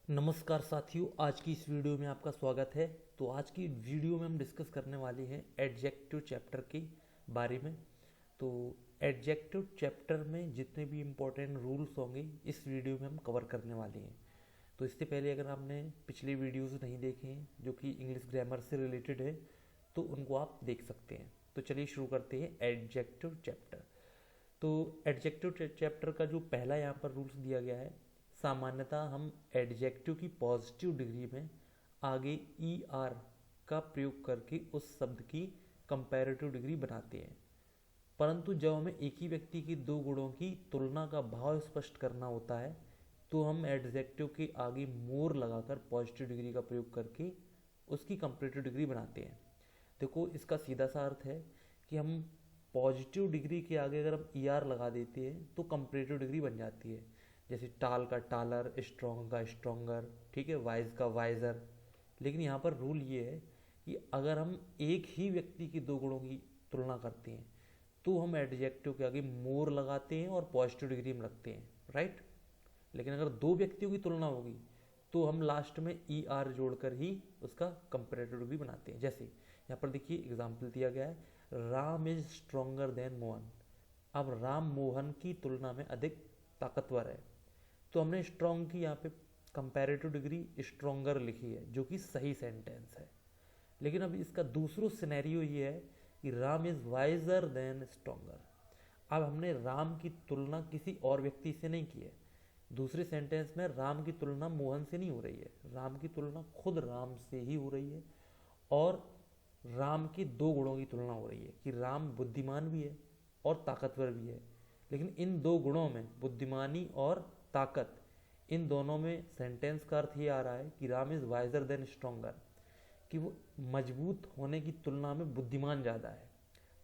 नमस्कार साथियों, आज की इस वीडियो में आपका स्वागत है। तो आज की वीडियो में हम डिस्कस करने वाले हैं एडजेक्टिव चैप्टर के बारे में। तो एडजेक्टिव चैप्टर में जितने भी इम्पोर्टेंट रूल्स होंगे इस वीडियो में हम कवर करने वाले हैं। तो इससे पहले अगर आपने पिछले वीडियोस नहीं देखे हैं जो कि इंग्लिश ग्रामर से रिलेटेड है तो उनको आप देख सकते हैं। तो चलिए शुरू करते हैं एडजेक्टिव चैप्टर। तो एडजेक्टिव चैप्टर का जो पहला यहाँ पर रूल्स दिया गया है, सामान्यतः हम एडजेक्टिव की पॉजिटिव डिग्री में आगे ई आर का प्रयोग करके उस शब्द की कंपैरेटिव डिग्री बनाते हैं। परंतु जब हमें एक ही व्यक्ति की दो गुणों की तुलना का भाव स्पष्ट करना होता है तो हम एडजेक्टिव के आगे मोर लगाकर पॉजिटिव डिग्री का प्रयोग करके उसकी कंपैरेटिव डिग्री बनाते हैं। देखो, इसका सीधा सा अर्थ है कि हम पॉजिटिव डिग्री के आगे अगर हम ई आर लगा देते हैं तो कंपैरेटिव डिग्री बन जाती है। जैसे टाल का टालर, स्ट्रॉन्ग का स्ट्रॉन्गर, ठीक है, वाइज का वाइजर। लेकिन यहाँ पर रूल ये है कि अगर हम एक ही व्यक्ति की दो गुणों की तुलना करते हैं तो हम एडजेक्टिव के आगे मोर लगाते हैं और पॉजिटिव डिग्री में रखते हैं, राइट। लेकिन अगर दो व्यक्तियों की तुलना होगी तो हम लास्ट में ई आर जोड़कर ही उसका कंपैरेटिव डिग्री बनाते हैं। जैसे यहाँ पर देखिए एग्जाम्पल दिया गया है, Ram is stronger then Mohan. अब राम मोहन की तुलना में अधिक ताकतवर है, तो हमने स्ट्रॉन्ग की यहाँ पे कंपैरेटिव डिग्री स्ट्रोंगर लिखी है, जो कि सही सेंटेंस है। लेकिन अब इसका दूसरा सिनेरियो ये है कि Ram is visor then stronger. अब हमने राम की तुलना किसी और व्यक्ति से नहीं की है। दूसरे सेंटेंस में राम की तुलना मोहन से नहीं हो रही है, राम की तुलना खुद राम से ही हो रही है। और राम की दो गुणों की तुलना हो रही है कि राम बुद्धिमान भी है और ताकतवर भी है। लेकिन इन दो गुणों में, बुद्धिमानी और ताकत, इन दोनों में सेंटेंस का अर्थ ये आ रहा है कि Ram is visor then stronger, कि वो मजबूत होने की तुलना में बुद्धिमान ज़्यादा है,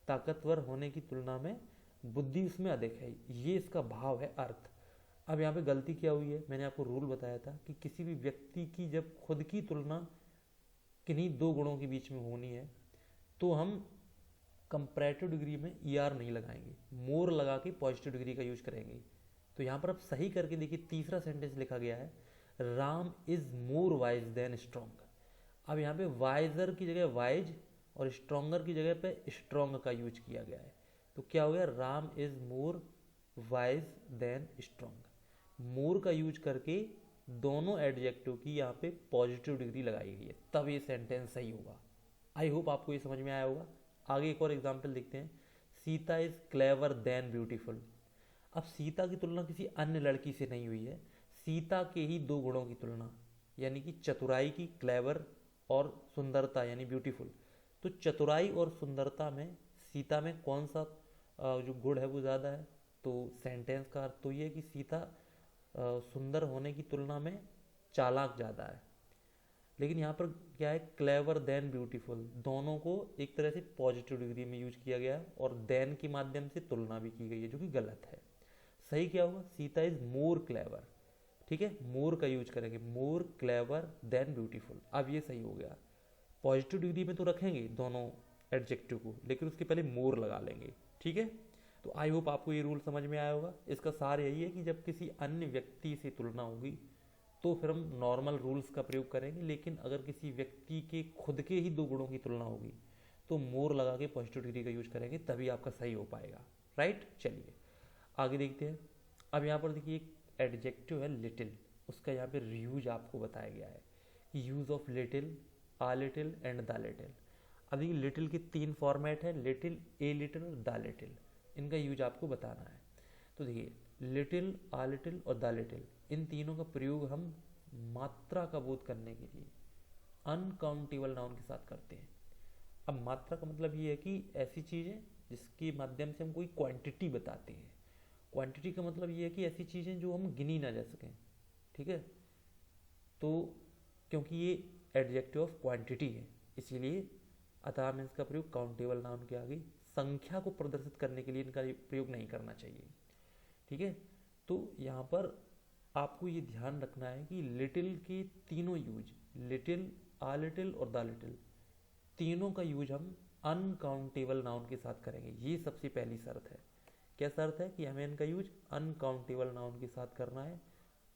ताकतवर होने की तुलना में बुद्धि उसमें अधिक है। ये इसका भाव है, अर्थ। अब यहाँ पे गलती क्या हुई है, मैंने आपको रूल बताया था कि किसी भी व्यक्ति की जब खुद की तुलना किन्हीं दो गुणों के बीच में होनी है तो हम कंपैरेटिव डिग्री में ई आर नहीं लगाएंगे, मोर लगा के पॉजिटिव डिग्री का यूज करेंगे। तो यहाँ पर अब सही करके देखिए, तीसरा सेंटेंस लिखा गया है, Ram is more wise than strong. अब यहाँ पे वाइजर की जगह वाइज और स्ट्रॉन्गर की जगह पे स्ट्रॉन्ग का यूज किया गया है। तो क्या हो गया, Ram is more wise than strong. More का यूज करके दोनों एडजेक्टिव की यहाँ पे पॉजिटिव डिग्री लगाई गई है, तब ये सेंटेंस सही होगा। आई होप आपको ये समझ में आया होगा। आगे एक और एग्जाम्पल देखते हैं, Sita is clever than beautiful. अब सीता की तुलना किसी अन्य लड़की से नहीं हुई है, सीता के ही दो गुणों की तुलना, यानी कि चतुराई की क्लेवर और सुंदरता यानी ब्यूटीफुल। तो चतुराई और सुंदरता में सीता में कौन सा जो गुण है वो ज़्यादा है। तो सेंटेंस का अर्थ तो ये है कि सीता सुंदर होने की तुलना में चालाक ज़्यादा है। लेकिन यहाँ पर क्या है, क्लेवर देन ब्यूटीफुल, दोनों को एक तरह से पॉजिटिव डिग्री में यूज किया गया है और देन के माध्यम से तुलना भी की गई है, जो कि गलत है। सही क्या होगा, सीता इज मोर क्लेवर। ठीक है, मोर का यूज करेंगे, मोर क्लेवर देन ब्यूटीफुल। अब ये सही हो गया। पॉजिटिव डिग्री में तो रखेंगे दोनों एडजेक्टिव को, लेकिन उसके पहले मोर लगा लेंगे। ठीक है, तो आई होप आपको ये रूल समझ में आया होगा। इसका सार यही है कि जब किसी अन्य व्यक्ति से तुलना होगी तो फिर हम नॉर्मल रूल्स का प्रयोग करेंगे, लेकिन अगर किसी व्यक्ति के खुद के ही दो गुणों की तुलना होगी तो मोर लगा के पॉजिटिव डिग्री का यूज करेंगे, तभी आपका सही हो पाएगा, राइट। चलिए आगे देखते हैं। अब यहाँ पर देखिए एक एडजेक्टिव है लिटिल, उसका यहाँ पे यूज आपको बताया गया है कि use of little, uh little and the little. अब देखिए लिटिल के तीन फॉर्मेट है, लिटिल, ए लिटिल और द लिटिल। इनका यूज आपको बताना है। तो देखिए लिटिल, आ लिटिल और द लिटिल, इन तीनों का प्रयोग हम मात्रा का बोध करने के लिए अनकाउंटेबल नाउन के साथ करते हैं। अब मात्रा का मतलब ये है कि ऐसी चीज़ें जिसके माध्यम से हम कोई क्वांटिटी बताते हैं। क्वांटिटी का मतलब ये है कि ऐसी चीज़ें जो हम गिनी ना जा सकें। ठीक है, तो क्योंकि ये एडजेक्टिव ऑफ क्वांटिटी है इसीलिए अतः हमें इसका प्रयोग काउंटेबल नाउन के आगे संख्या को प्रदर्शित करने के लिए इनका प्रयोग नहीं करना चाहिए। ठीक है, तो यहाँ पर आपको ये ध्यान रखना है कि लिटिल के तीनों यूज, लिटिल, आ लिटिल और द लिटिल, तीनों का यूज हम अनकाउंटेबल नाउन के साथ करेंगे। ये सबसे पहली शर्त है। क्या शर्त है कि हमें इनका यूज अनकाउंटेबल नाउन के साथ करना है।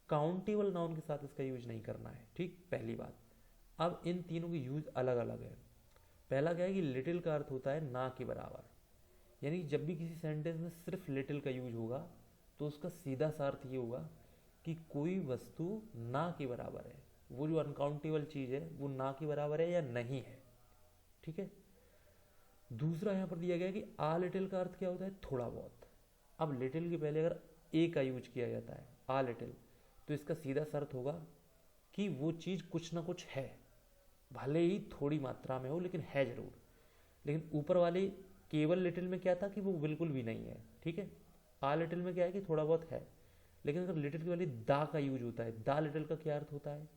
काउंटेबल नाउन के साथ इसका यूज नहीं करना है, ठीक, पहली बात। अब इन तीनों की यूज अलग अलग है। पहला क्या है कि लिटिल का अर्थ होता है ना के बराबर, यानी जब भी किसी सेंटेंस में सिर्फ लिटिल का यूज होगा तो उसका सीधा सा अर्थ ये होगा कि कोई वस्तु ना के बराबर है, वो जो अनकाउंटेबल चीज है वो ना के बराबर है या नहीं है, ठीक है। दूसरा यहाँ पर दिया गया कि आ लिटिल का अर्थ क्या होता है, थोड़ा बहुत। अब लिटिल के पहले अगर ए का यूज किया जाता है, आ लिटिल, तो इसका सीधा सा अर्थ होगा कि वो चीज कुछ ना कुछ है, भले ही थोड़ी मात्रा में हो लेकिन है जरूर। लेकिन ऊपर वाले केवल लिटिल में क्या था कि वो बिल्कुल भी नहीं है, ठीक है। आ लिटिल में क्या है कि थोड़ा बहुत है। लेकिन अगर लिटिल के वाले दा का यूज होता है, दा लिटिल का क्या अर्थ होता है,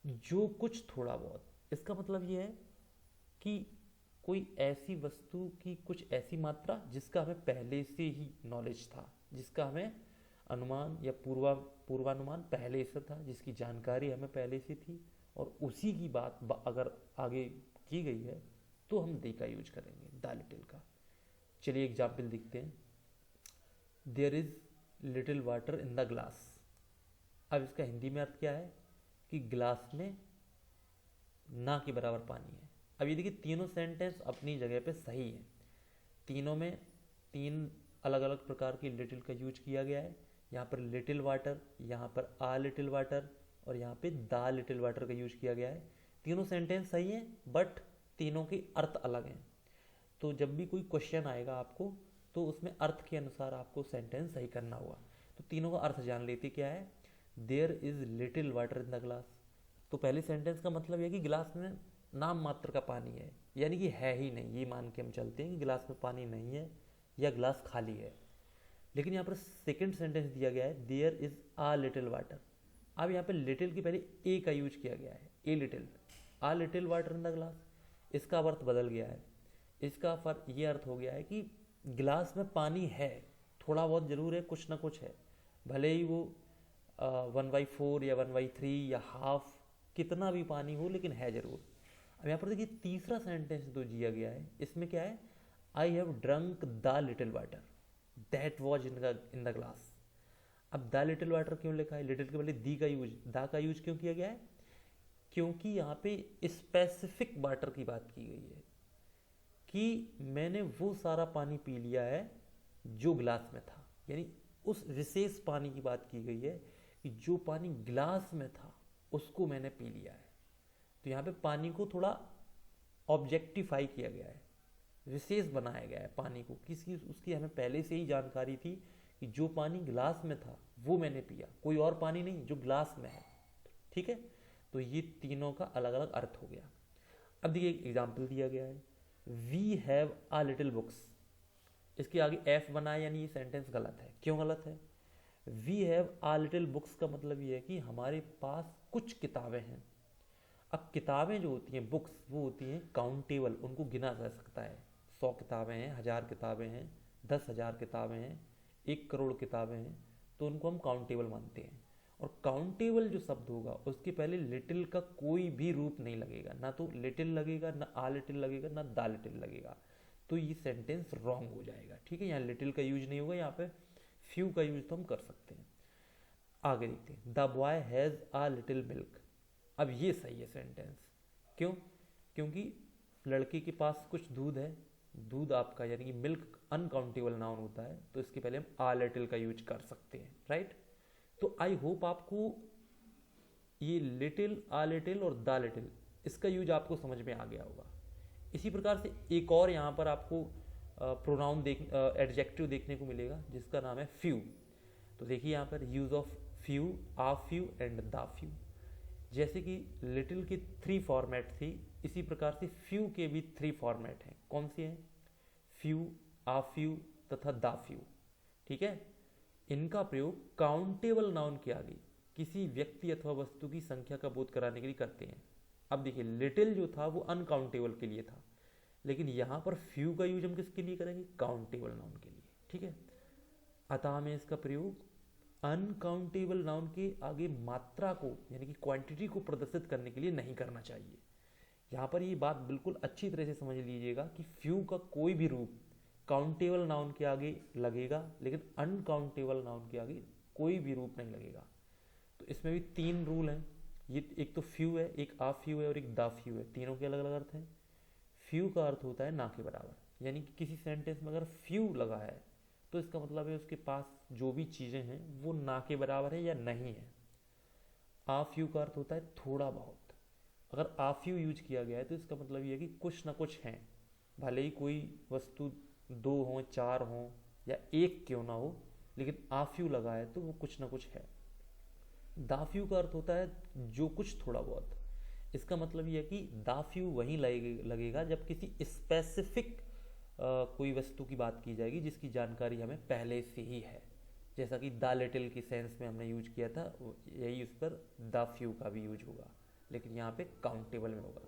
जो कुछ थोड़ा बहुत। इसका मतलब ये है कि कोई ऐसी वस्तु की कुछ ऐसी मात्रा जिसका हमें पहले से ही नॉलेज था, जिसका हमें अनुमान या पूर्वानुमान पहले से था, जिसकी जानकारी हमें पहले से थी, और उसी की बात अगर आगे की गई है तो हम दे का यूज करेंगे, द लिटिल का। चलिए एग्जाम्पल देखते हैं। There is little water in the glass. अब इसका हिंदी में अर्थ क्या है कि ग्लास में ना के बराबर पानी है। अब ये देखिए तीनों सेंटेंस अपनी जगह पे सही है, तीनों में तीन अलग अलग प्रकार की लिटिल का यूज किया गया है। यहाँ पर लिटिल वाटर, यहाँ पर आ लिटिल वाटर, और यहाँ पे द लिटिल वाटर का यूज किया गया है। तीनों सेंटेंस सही हैं, बट तीनों के अर्थ अलग हैं। तो जब भी कोई क्वेश्चन आएगा आपको, तो उसमें अर्थ के अनुसार आपको सेंटेंस सही करना होगा। तो तीनों का अर्थ जान लेते क्या है। There is little water in the glass, तो पहले सेंटेंस का मतलब यह कि गिलास में नाम मात्र का पानी है, यानी कि है ही नहीं, ये मान के हम चलते हैं कि गिलास में पानी नहीं है या गिलास खाली है। लेकिन यहाँ पर सेकंड सेंटेंस दिया गया है, there is a little water. अब यहाँ पे लिटिल के पहले ए का यूज किया गया है, a little, uh little water in the glass. इसका अर्थ बदल गया है। इसका फर्क ये अर्थ हो गया है कि गिलास में पानी है, थोड़ा बहुत जरूर है, कुछ ना कुछ है, भले ही वो 1/4 या 1/3 या हाफ कितना भी पानी हो, लेकिन है जरूर। अब यहाँ पर देखिए तीसरा सेंटेंस जो दिया गया है, इसमें क्या है, I have drunk the little water that was in the glass. अब द लिटिल वाटर क्यों लिखा है, लिटिल के पहले दी का यूज, द का यूज क्यों किया गया है, क्योंकि यहाँ पे स्पेसिफिक वाटर की बात की गई है कि मैंने वो सारा पानी पी लिया है जो गिलास में था, यानी उस विशेष पानी की बात की गई है कि जो पानी गिलास में था उसको मैंने पी लिया है। तो यहाँ पे पानी को थोड़ा ऑब्जेक्टिफाई किया गया है, विशेष बनाया गया है पानी को, किसी उसकी हमें पहले से ही जानकारी थी कि जो पानी गिलास में था वो मैंने पिया, कोई और पानी नहीं जो गिलास में है, ठीक है। तो ये तीनों का अलग अलग अर्थ हो गया। अब देखिए एक एग्जाम्पल दिया गया है, we have a little books. इसके आगे एफ बना है, यानी ये सेंटेंस गलत है। क्यों गलत है, we have a little books का मतलब ये है कि हमारे पास कुछ किताबें हैं। अब किताबें जो होती हैं, बुक्स, वो होती हैं काउंटेबल, उनको गिना जा सकता है। 100 किताबें हैं, 1000 किताबें हैं, 10,000 किताबें हैं, 1 करोड़ किताबें हैं, तो उनको हम काउंटेबल मानते हैं। और काउंटेबल जो शब्द होगा उसके पहले लिटिल का कोई भी रूप नहीं लगेगा, ना तो लिटिल लगेगा, ना आ लिटिल लगेगा, ना दा लिटिल लगेगा, तो ये सेंटेंस रॉन्ग हो जाएगा, ठीक है। यहाँ लिटिल का यूज नहीं होगा, यहाँ पे फ्यू का यूज तो हम कर सकते हैं। आगे देखते हैं, the boy has uh little milk. अब ये सही है सेंटेंस, क्यों, क्योंकि लड़के के पास कुछ दूध है, दूध आपका यानी कि मिल्क अनकाउंटेबल नाउन होता है, तो इसके पहले हम आ लिटिल का यूज कर सकते हैं, राइट। तो आई होप आपको ये लिटिल, आ लिटिल और द लिटिल, इसका यूज आपको समझ में आ गया होगा। इसी प्रकार से एक और यहाँ पर आपको प्रोनाउन एडजेक्टिव देखने को मिलेगा जिसका नाम है फ्यू। तो देखिए यहाँ पर use of few, uh few and the few. जैसे कि लिटिल की 3 फॉर्मेट थी, इसी प्रकार से फ्यू के भी 3 फॉर्मेट हैं। कौन सी हैं, फ्यू, आ फ्यू तथा द फ्यू, ठीक है। इनका प्रयोग काउंटेबल नाउन के आगे किसी व्यक्ति अथवा वस्तु की संख्या का बोध कराने के लिए करते हैं। अब देखिए लिटिल जो था वो अनकाउंटेबल के लिए था, लेकिन यहां पर फ्यू का यूज हम किसके लिए करेंगे, काउंटेबल नाउन के लिए, ठीक है। अतः हमें इसका प्रयोग अनकाउंटेबल नाउन के आगे मात्रा को यानी कि क्वांटिटी को प्रदर्शित करने के लिए नहीं करना चाहिए। यहां पर ये बात बिल्कुल अच्छी तरह से समझ लीजिएगा कि फ्यू का कोई भी रूप काउंटेबल नाउन के आगे लगेगा, लेकिन अनकाउंटेबल नाउन के आगे कोई भी रूप नहीं लगेगा। तो इसमें भी 3 रूल हैं। ये एक तो फ्यू है, एक आ फ्यू है और एक दा फ्यू है। तीनों के अलग अलग अर्थ हैं। फ्यू का अर्थ होता है ना के बराबर, यानी कि किसी सेंटेंस में अगर फ्यू लगा है तो इसका मतलब है उसके पास जो भी चीज़ें हैं वो ना के बराबर है या नहीं है। आ फ्यू का अर्थ होता है थोड़ा बहुत। अगर आ फ्यू यूज किया गया है तो इसका मतलब ये है कि कुछ ना कुछ है, भले ही कोई वस्तु 2 हो, 4 हो या 1 क्यों ना हो, लेकिन आ फ्यू लगा है तो वो कुछ ना कुछ है। दा फ्यू का अर्थ होता है जो कुछ थोड़ा बहुत। इसका मतलब ये है कि दा फ्यू वहीं लगेगा जब किसी स्पेसिफिक कोई वस्तु की बात की जाएगी जिसकी जानकारी हमें पहले से ही है। जैसा कि द लिटिल की सेंस में हमने यूज किया था, यही उस पर द फ्यू का भी यूज होगा, लेकिन यहाँ पे काउंटेबल में होगा।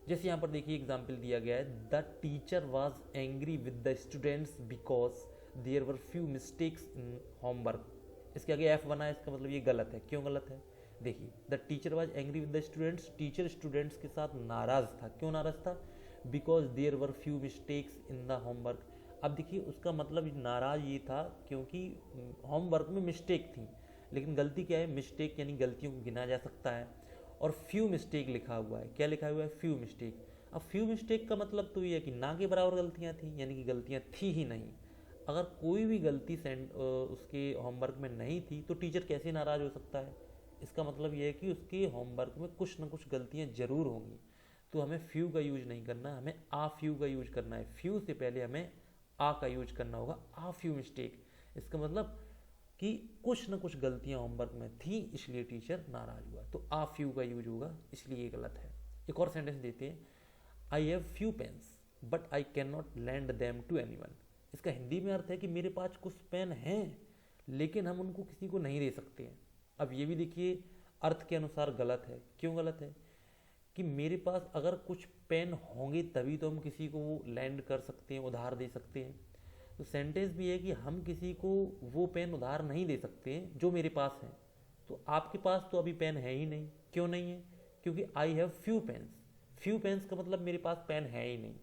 जैसे यहाँ पर देखिए एग्जाम्पल दिया गया है, the teacher was angry with the students because there were few mistakes in homework. इसके आगे एफ बना है, इसका मतलब ये गलत है। क्यों गलत है? देखिए, the teacher was angry with the students, teacher students के साथ नाराज था। क्यों नाराज था? Because there were few mistakes in the homework. अब देखिए उसका मतलब नाराज ये था क्योंकि होमवर्क में मिस्टेक थी, लेकिन गलती क्या है? मिस्टेक, यानी गलतियों को गिना जा सकता है। और फ्यू मिस्टेक लिखा हुआ है। क्या लिखा हुआ है? Few mistake. अब फ्यू मिस्टेक का मतलब तो ये है कि ना के बराबर गलतियां थी, यानी कि गलतियां थी ही नहीं। अगर कोई भी गलती उसके होमवर्क में नहीं थी तो टीचर कैसे नाराज हो सकता है? इसका मतलब ये है कि उसके होमवर्क में कुछ ना कुछ गलतियां जरूर होंगी। तो हमें फ्यू का यूज नहीं करना, हमें आ फ्यू का यूज करना है। फ्यू से पहले हमें आ का यूज करना होगा, आ फ्यू मिस्टेक। इसका मतलब कि कुछ ना कुछ गलतियां होमवर्क में थी, इसलिए टीचर नाराज हुआ। तो आ फ्यू का यूज होगा, इसलिए ये गलत है। एक और सेंटेंस देते हैं, I have few pens but I can not lend them to anyone. इसका हिंदी में अर्थ है कि मेरे पास कुछ पेन हैं लेकिन हम उनको किसी को नहीं दे सकते हैं। अब ये भी देखिए अर्थ के अनुसार गलत है। क्यों गलत है? कि मेरे पास अगर कुछ पेन होंगे तभी तो हम किसी को वो लैंड कर सकते हैं, उधार दे सकते हैं। तो सेंटेंस भी है कि हम किसी को वो पेन उधार नहीं दे सकते हैं जो मेरे पास है। तो आपके पास तो अभी पेन है ही नहीं। क्यों नहीं है? क्योंकि I have few pens. Few pens का मतलब मेरे पास पेन है ही नहीं।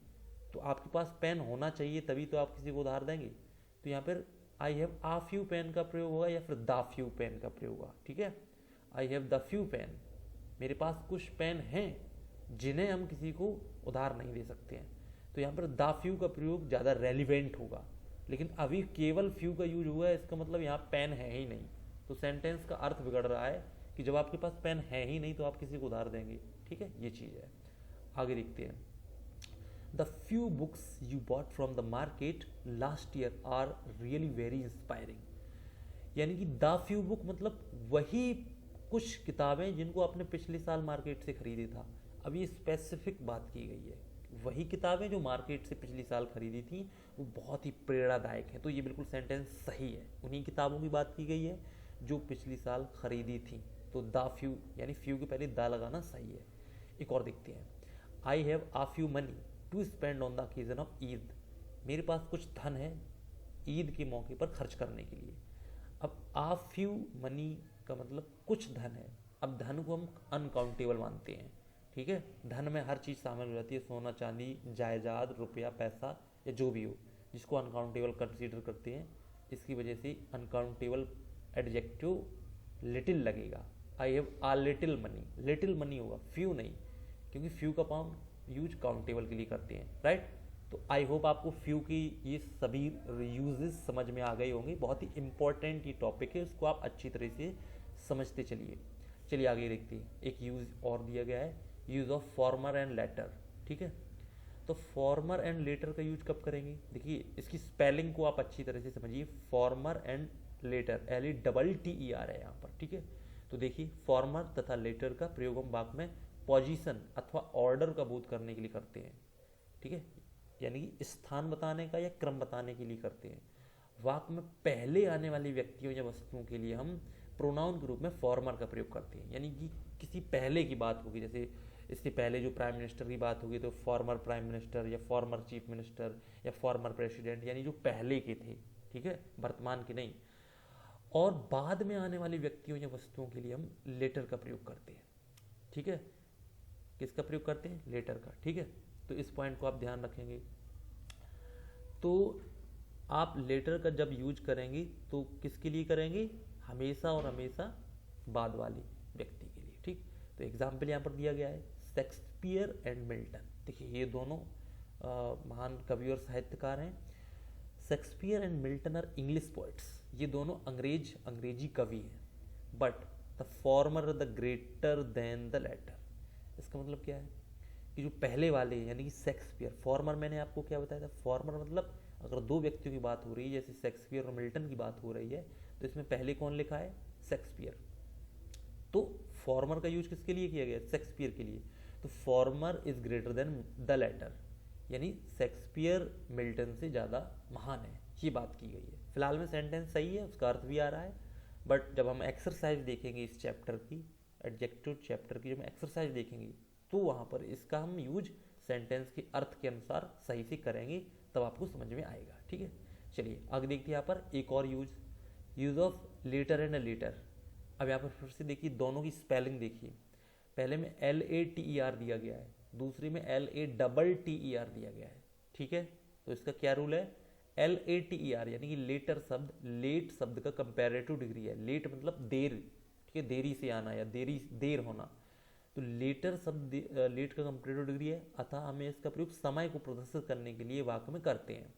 तो आपके पास पेन होना चाहिए तभी तो आप किसी को उधार देंगे। तो यहाँ पर I have a few pen का प्रयोग होगा या फिर द फ्यू पेन का प्रयोग होगा। ठीक है, I have the few pen, मेरे पास कुछ पेन हैं जिन्हें हम किसी को उधार नहीं दे सकते हैं। तो यहाँ पर द फ्यू का प्रयोग ज़्यादा रेलिवेंट होगा, लेकिन अभी केवल फ्यू का यूज हुआ है, इसका मतलब यहाँ पेन है ही नहीं। तो सेंटेंस का अर्थ बिगड़ रहा है कि जब आपके पास पेन है ही नहीं तो आप किसी को उधार देंगे। ठीक है, ये चीज़ है। आगे देखते हैं, the few books you bought from the market last year are really very inspiring. यानी कि द फ्यू बुक मतलब वही कुछ किताबें जिनको आपने पिछले साल मार्केट से खरीदी था। अब ये स्पेसिफिक बात की गई है, वही किताबें जो मार्केट से पिछली साल खरीदी थी वो बहुत ही प्रेरणादायक है। तो ये बिल्कुल सेंटेंस सही है, उन्हीं किताबों की बात की गई है जो पिछली साल खरीदी थी। तो द फ्यू यानी फ्यू के पहले द लगाना सही है। एक और देखते हैं, I have a few money to spend on the occasion of Eid. मेरे पास कुछ धन है ईद के मौके पर खर्च करने के लिए। अब आ फ्यू मनी का मतलब कुछ धन है। अब धन को हम अनकाउंटेबल मानते हैं। ठीक है, धन में हर चीज़ शामिल हो जाती है, सोना चांदी, जायदाद, रुपया, पैसा या जो भी हो, जिसको अनकाउंटेबल कंसीडर करते हैं। इसकी वजह से अनकाउंटेबल एडजेक्टिव लिटिल लगेगा। आई have a little money, little money होगा, फ्यू नहीं, क्योंकि फ्यू का पाउंड यूज काउंटेबल के लिए करते हैं। राइट, तो आई होप आपको फ्यू की ये सभी यूजेस समझ में आ गए होंगे। बहुत ही इंपॉर्टेंट ये टॉपिक है, इसको आप अच्छी तरह से समझते चलिए। चलिए आगे देखते हैं, एक यूज और दिया गया है, use of former and later. ठीक है, तो फॉर्मर एंड लेटर का यूज कब करेंगे? देखिए इसकी स्पेलिंग को आप अच्छी तरह से समझिए, फॉर्मर एंड लेटर, LETTER है यहाँ पर। ठीक है, तो देखिए फॉर्मर तथा लेटर का प्रयोग हम वाक्य में पोजीशन अथवा ऑर्डर का बोध करने के लिए करते हैं। ठीक है, यानी कि स्थान बताने का या क्रम बताने के लिए करते हैं। वाक्य में पहले आने वाले व्यक्तियों या वस्तुओं के लिए हम प्रोनाउन के रूप में फॉर्मर का प्रयोग करते हैं। यानी कि किसी पहले की बात होगी, जैसे इससे पहले जो प्राइम मिनिस्टर की बात होगी तो फॉर्मर प्राइम मिनिस्टर या फॉर्मर चीफ मिनिस्टर या फॉर्मर प्रेसिडेंट, यानी जो पहले के थे। ठीक है, वर्तमान के नहीं। और बाद में आने वाले व्यक्तियों या वस्तुओं के लिए हम लेटर का प्रयोग करते हैं। ठीक है, किसका प्रयोग करते हैं? लेटर का। ठीक है, तो इस पॉइंट को आप ध्यान रखेंगे। तो आप लेटर का जब यूज करेंगे तो किसके लिए करेंगे? हमेशा और हमेशा बाद वाले व्यक्ति के लिए। ठीक, तो एग्जाम्पल यहाँ पर दिया गया है शेक्सपियर एंड मिल्टन। देखिए ये दोनों महान कवि और साहित्यकार हैं। Shakespeare and Milton are English poets, ये दोनों अंग्रेजी कवि हैं, but the former the greater than the latter. इसका मतलब क्या है कि जो पहले वाले यानी कि शेक्सपियर, फॉर्मर मैंने आपको क्या बताया था, फॉर्मर मतलब अगर दो व्यक्तियों की बात हो रही है, जैसे शेक्सपियर और मिल्टन की बात हो रही है, तो इसमें पहले कौन लिखा है, शेक्सपियर। तो फॉर्मर का यूज किसके लिए किया गया, शेक्सपियर के लिए। तो former is greater than the latter, यानी शेक्सपियर मिल्टन से ज़्यादा महान है, ये बात की गई है। फिलहाल में सेंटेंस सही है, उसका अर्थ भी आ रहा है, बट जब हम एक्सरसाइज देखेंगे इस चैप्टर की, एडजेक्टिव चैप्टर की जब हम एक्सरसाइज देखेंगे, तो वहाँ पर इसका हम यूज सेंटेंस के अर्थ के अनुसार सही से करेंगे, तब आपको समझ में आएगा। ठीक है, चलिए आगे देखते हैं यहाँ पर एक और use of later and latter. अब यहाँ पर फिर से देखिए, दोनों की स्पेलिंग देखिए, पहले में LATER दिया गया है, दूसरी में LATTER दिया गया है। ठीक है, तो इसका क्या रूल है, LATER यानी कि लेटर शब्द, लेट शब्द का कंपैरेटिव डिग्री है। लेट मतलब देर, ठीक है, देरी से आना या देर होना। तो लेटर शब्द लेट का कंपैरेटिव डिग्री है, अतः हमें इसका प्रयोग समय को प्रदर्शित करने के लिए वाक्य में करते हैं।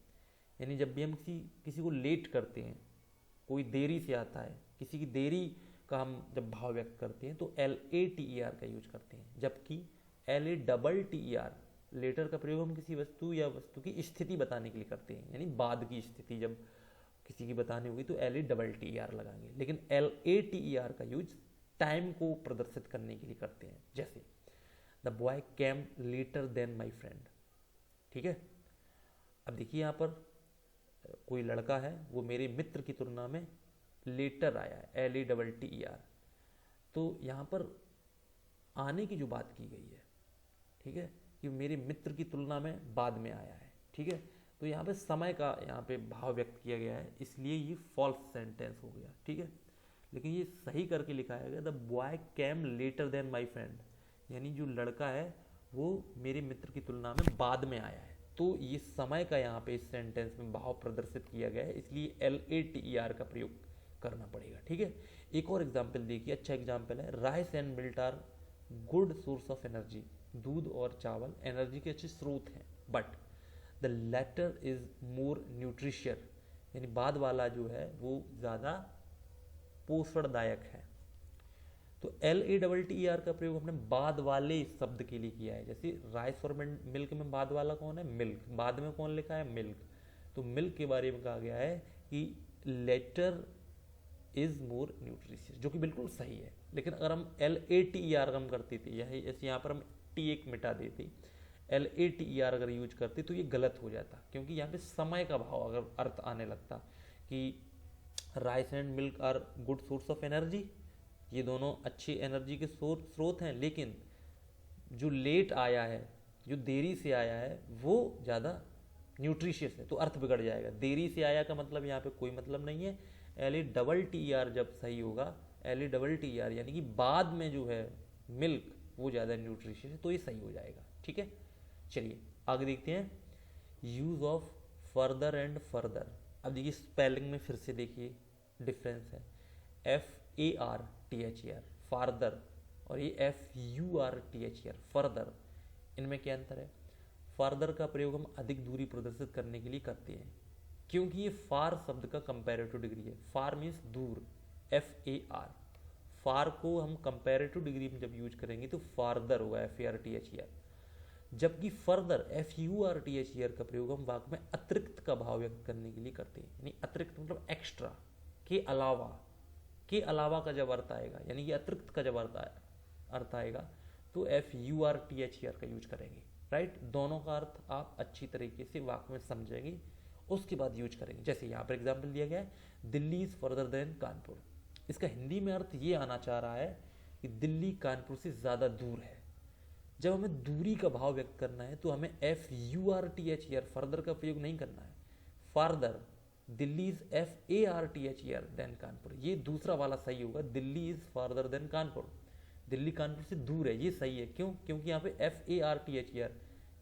यानी जब भी हम किसी को लेट करते हैं, कोई देरी से आता है, किसी की देरी का हम जब भाव व्यक्त करते हैं तो LATER का यूज करते हैं, जबकि LATTER लेटर का प्रयोग हम किसी वस्तु या वस्तु की स्थिति बताने के लिए करते हैं, यानी बाद की स्थिति जब किसी की बतानी होगी तो LATTER लगाएंगे। लेकिन LATER का यूज टाइम को प्रदर्शित करने के लिए करते हैं, जैसे the boy came later than my friend. ठीक है, अब देखिए यहाँ पर कोई लड़का है, वो मेरे मित्र की तुलना में लेटर आया है, LATTER। तो यहाँ पर आने की जो बात की गई है, ठीक है, कि मेरे मित्र की तुलना में बाद में आया है। ठीक है, तो यहाँ पे समय का यहाँ पे भाव व्यक्त किया गया है, इसलिए ये फॉल्स सेंटेंस हो गया। ठीक है, लेकिन ये सही करके लिखाया गया, the boy came later than my friend, यानी जो लड़का है वो मेरे मित्र की तुलना में बाद में आया है। तो ये समय का यहाँ पे इस सेंटेंस में भाव प्रदर्शित किया गया है, इसलिए LATER का प्रयोग करना पड़ेगा। ठीक है, एक और एग्जाम्पल देखिए, अच्छा एग्जाम्पल है, rice and milk are good source of energy. दूध और चावल एनर्जी के अच्छे स्रोत हैं, but the latter is more nutritious, यानी बाद वाला जो है वो ज़्यादा पोषणदायक है। तो LATTER का प्रयोग हमने बाद वाले शब्द के लिए किया है, जैसे राइस और मिल्क में बाद वाला कौन है, मिल्क, बाद में कौन लिखा है, मिल्क। तो मिल्क के बारे में कहा गया है कि लेटर इज मोर न्यूट्रिशियस, जो कि बिल्कुल सही है। लेकिन अगर हम LATER हम करते थे, जैसे यहाँ पर हम T एक मिटा देते, LATER अगर यूज करते तो ये गलत हो जाता, क्योंकि यहाँ पे समय का भाव अगर अर्थ आने लगता कि rice and milk are good source of energy, ये दोनों अच्छी एनर्जी के स्रोत हैं, लेकिन जो लेट आया है, जो देरी से आया है, वो ज़्यादा न्यूट्रिशियस है, तो अर्थ बिगड़ जाएगा। देरी से आया का मतलब यहाँ पे कोई मतलब नहीं है। LATTER जब सही होगा, LATTER यानी कि बाद में जो है मिल्क वो ज़्यादा न्यूट्रिशियस है, तो ये सही हो जाएगा। ठीक है, चलिए आगे देखते हैं, use of further and further. अब देखिए स्पेलिंग में फिर से देखिए डिफरेंस है, FARTHER फार्दर और ये FURTHER फर्दर, इनमें क्या अंतर है। फर्दर का प्रयोग हम अधिक दूरी प्रदर्शित करने के लिए करते हैं, क्योंकि ये फार शब्द का कंपैरेटिव डिग्री है। फार मीन्स दूर, FAR, फार को हम कंपैरेटिव डिग्री में जब यूज करेंगे तो फार्दर होगा, FARTHER। जबकि फर्दर, FURTHER का प्रयोग हम वाक्य में अतिरिक्त का भाव व्यक्त करने के लिए करते हैं, यानी अतिरिक्त मतलब एक्स्ट्रा, के अलावा का जब अर्थ आएगा, यानी कि अतिरिक्त का जब अर्थ आएगा तो FURTHER का यूज करेंगे। राइट, दोनों का अर्थ आप अच्छी तरीके से वाक्य में समझेंगे, उसके बाद यूज करेंगे। जैसे यहाँ पर एग्जाम्पल दिया गया है, Delhi is further than Kanpur. इसका हिंदी में अर्थ ये आना चाह रहा है कि दिल्ली कानपुर से ज़्यादा दूर है। जब हमें दूरी का भाव व्यक्त करना है तो हमें FURTHER फर्दर का प्रयोग नहीं करना है। Farther, Delhi is FARTHER than Kanpur, ये दूसरा वाला सही होगा, Delhi is farther than Kanpur, Delhi Kanpur से दूर है, ये सही है। क्यों, क्योंकि यहाँ पे FARTHER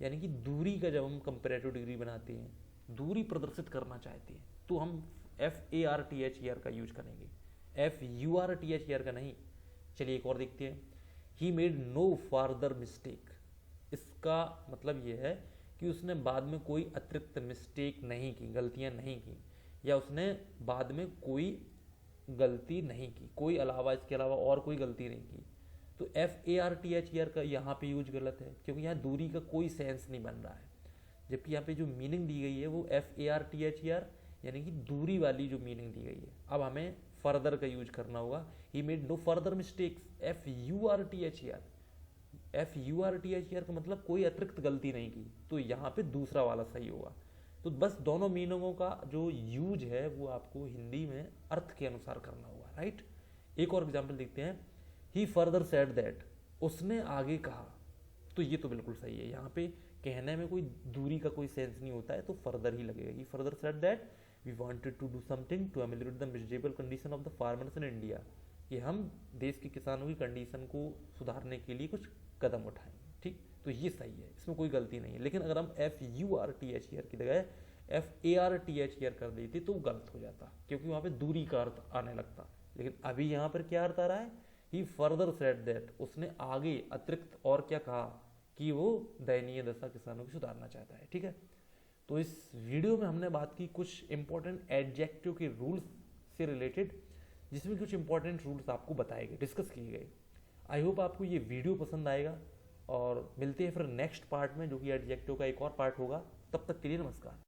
यानी कि दूरी का जब हम कंपेरेटिव डिग्री बनाते हैं, दूरी प्रदर्शित करना चाहते हैं, तो हम FARTHER का यूज करेंगे, FURTHER का नहीं। चलिए एक और देखते हैं। He made no farther mistake, इसका मतलब ये है कि उसने बाद में कोई अतिरिक्त मिस्टेक नहीं की, गलतियां नहीं की, या उसने बाद में कोई गलती नहीं की, कोई अलावा इसके अलावा और कोई गलती नहीं की। तो FARTHER का यहाँ पे यूज गलत है, क्योंकि यहाँ दूरी का कोई सेंस नहीं बन रहा है, जबकि यहाँ पे जो मीनिंग दी गई है वो FARTHER यानी कि दूरी वाली जो मीनिंग दी गई है। अब हमें फर्दर का यूज करना होगा। He made no further mistakes, FURTHER का मतलब कोई अतिरिक्त गलती नहीं की, तो यहाँ पे दूसरा वाला सही होगा। तो बस दोनों मीनिंगों का जो यूज है वो आपको हिंदी में अर्थ के अनुसार करना होगा, राइट। एक और एग्जाम्पल देखते हैं। ही फर्दर सेड दैट, उसने आगे कहा, तो ये तो बिल्कुल सही है। यहाँ पे कहने में कोई दूरी का कोई सेंस नहीं होता है, तो फर्दर ही लगेगा। He further said that we wanted to do something to ameliorate the miserable condition of the farmers in India, कि हम देश के किसानों की कंडीशन को सुधारने के लिए कुछ कदम उठाएंगे, ठीक। तो ये सही है, इसमें कोई गलती नहीं है। लेकिन अगर हम FURTHER की जगह FARTHER कर देते तो गलत हो जाता, क्योंकि वहाँ पे दूरी का अर्थ आने लगता। लेकिन अभी यहाँ पर क्या अर्थ आ रहा है? ही फर्दर सेड दैट, उसने आगे अतिरिक्त और क्या कहा कि वो दयनीय दशा किसानों की सुधारना चाहता है, ठीक है। तो इस वीडियो में हमने बात की कुछ इंपॉर्टेंट एडजेक्टिव के रूल्स से रिलेटेड, जिसमें कुछ इंपॉर्टेंट रूल्स आपको बताए गए, डिस्कस किए गए। आई होप आपको ये वीडियो पसंद आएगा, और मिलते हैं फिर नेक्स्ट पार्ट में, जो कि एडजेक्टिव का एक और पार्ट होगा। तब तक के लिए नमस्कार।